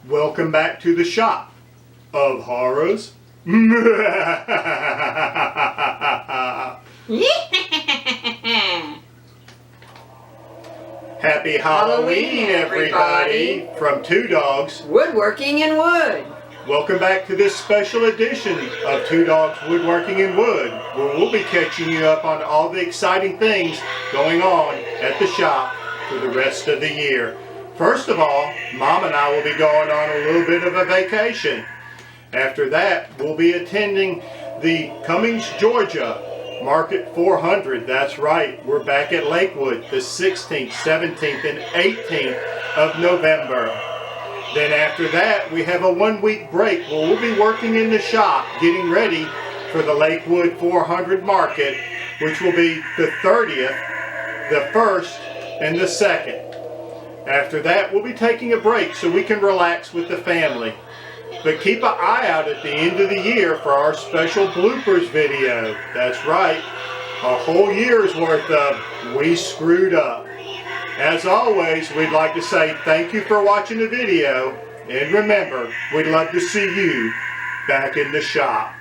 Welcome back to the shop of horrors. Happy Halloween, everybody, from Two Dogs Woodworking in Wood. Welcome back to this special edition of Two Dogs Woodworking in Wood, where we'll be catching you up on all the exciting things going on at the shop for the rest of the year. First of all, Mom and I will be going on a little bit of a vacation. After that, we'll be attending the Cummings, Georgia Market 400. That's right, we're back at Lakewood the 16th, 17th, and 18th of November. Then after that, we have a 1-week break where we'll be working in the shop, getting ready for the Lakewood 400 Market, which will be the 30th, the 1st, and the 2nd. After that, we'll be taking a break so we can relax with the family. But keep an eye out at the end of the year for our special bloopers video. That's right, a whole year's worth of We Screwed Up. As always, we'd like to say thank you for watching the video, and remember, we'd love to see you back in the shop.